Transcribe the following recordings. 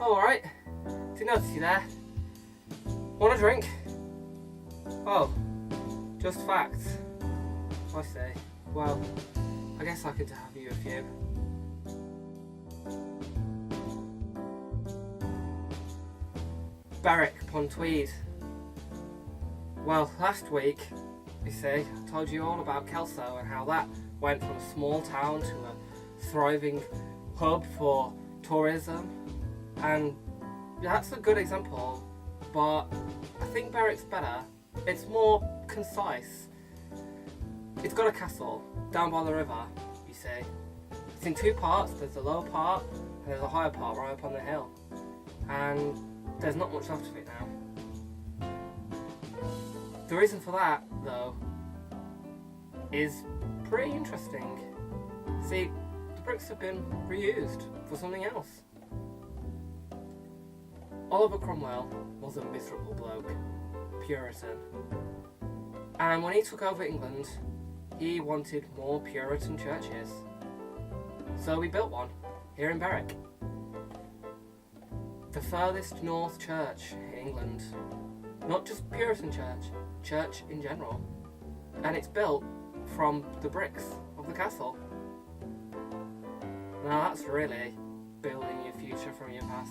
Alright, didn't notice you there. Want a drink? Oh, just facts. I see. Well, I guess I could have you a few. Berwick Upon Tweed. Well, last week, you see, I told you all about Kelso and how that went from a small town to a thriving hub for tourism, and that's a good example, but I think Berwick's better. It's more concise. It's got a castle down by the river, you see. It's in two parts. There's the lower part and there's a higher part right up on the hill, and there's not much left of it now. The reason for that, though, is pretty interesting. See, the bricks have been reused for something else. Oliver Cromwell was a miserable bloke, Puritan, and when he took over England, he wanted more Puritan churches. So we built one here in Berwick. The furthest north church in England. Not just Puritan church in general. And it's built from the bricks of the castle. Now that's really building your future from your past.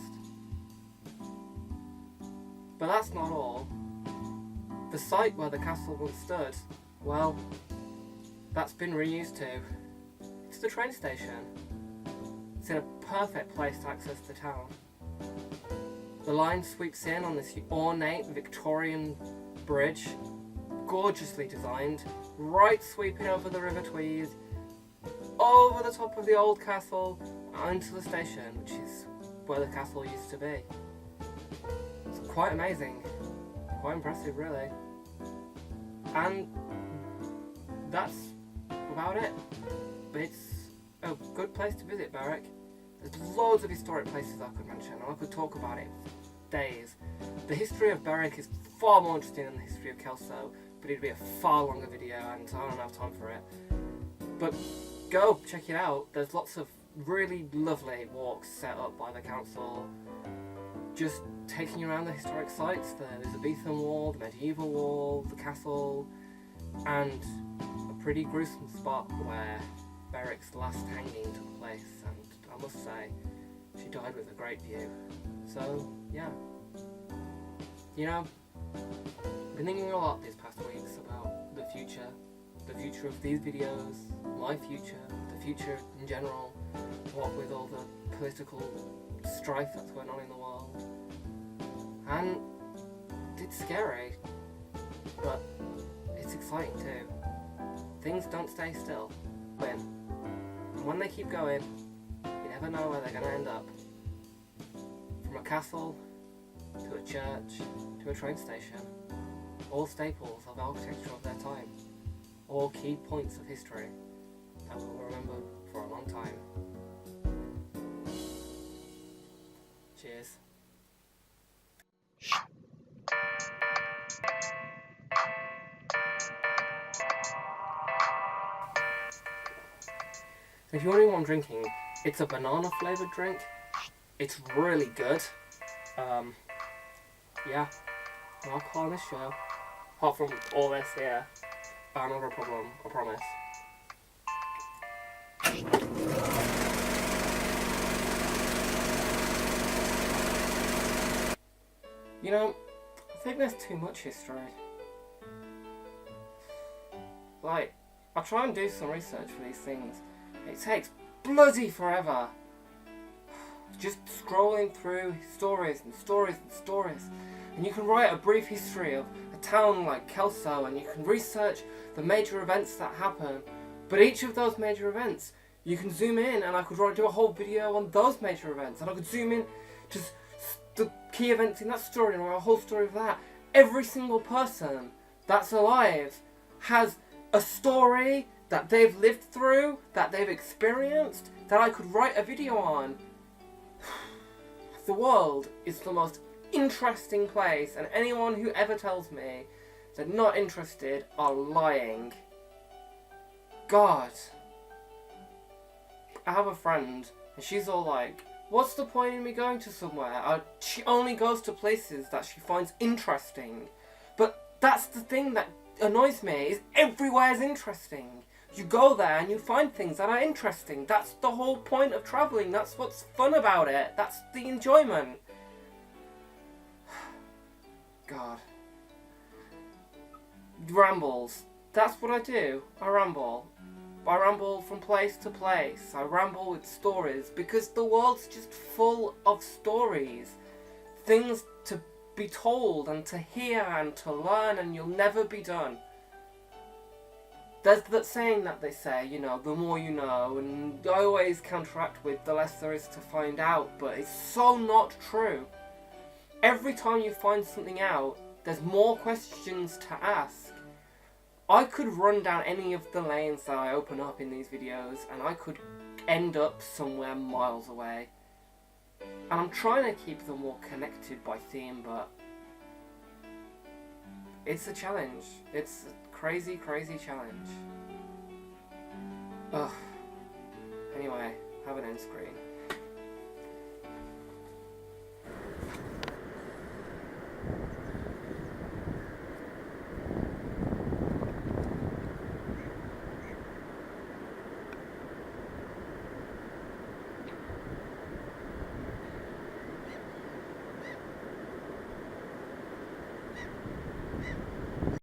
But that's not all. The site where the castle once stood, well, that's been reused too. It's the train station. It's in a perfect place to access the town. The line sweeps in on this ornate Victorian bridge, gorgeously designed, right sweeping over the River Tweed, over the top of the old castle, onto the station, which is where the castle used to be. It's quite amazing, quite impressive really. And that's about it. But it's a good place to visit, Berwick. There's loads of historic places I could mention, and I could talk about it for days. The history of Berwick is far more interesting than the history of Kelso, but it'd be a far longer video, and I don't have time for it. But go check it out. There's lots of really lovely walks set up by the council, just taking you around the historic sites. The Elizabethan wall, the medieval wall, the castle, and a pretty gruesome spot where Berwick's last hanging took place, and I must say, she died with a great view. So, yeah. You know, I've been thinking a lot these past weeks about the future of these videos, my future, the future in general, what with all the political strife that's going on in the world. And it's scary, but it's exciting too. Things don't stay still. And when they keep going, you never know where they're going to end up. From a castle, to a church, to a train station, all staples of architecture of their time, all key points of history that we'll remember for a long time. Cheers. If you're wondering what I'm drinking, it's a banana flavoured drink. It's really good. Yeah, no alcohol on this show. Apart from all this here. Not a problem, I promise. You know, I think there's too much history. Like, I try and do some research for these things. It takes bloody forever. Just scrolling through stories and stories and stories. And you can write a brief history of a town like Kelso, and you can research the major events that happen. But each of those major events, you can zoom in, and I could do a whole video on those major events. And I could zoom in to the key events in that story and write a whole story of that. Every single person that's alive has a story that they've lived through, that they've experienced, that I could write a video on. The world is the most interesting place, and anyone who ever tells me they're not interested are lying. God. I have a friend, and she's all like, What's the point in me going to somewhere? She only goes to places that she finds interesting. But that's the thing that annoys me, is everywhere is interesting. You go there and you find things that are interesting. That's the whole point of travelling. That's what's fun about it. That's the enjoyment. God. Rambles. That's what I do. I ramble. I ramble from place to place. I ramble with stories because the world's just full of stories. Things to be told and to hear and to learn, and you'll never be done. There's that saying that they say, you know, the more you know, and I always counteract with the less there is to find out, but it's so not true. Every time you find something out, there's more questions to ask. I could run down any of the lanes that I open up in these videos, and I could end up somewhere miles away. And I'm trying to keep them all connected by theme, but it's a challenge. It's a crazy, crazy challenge.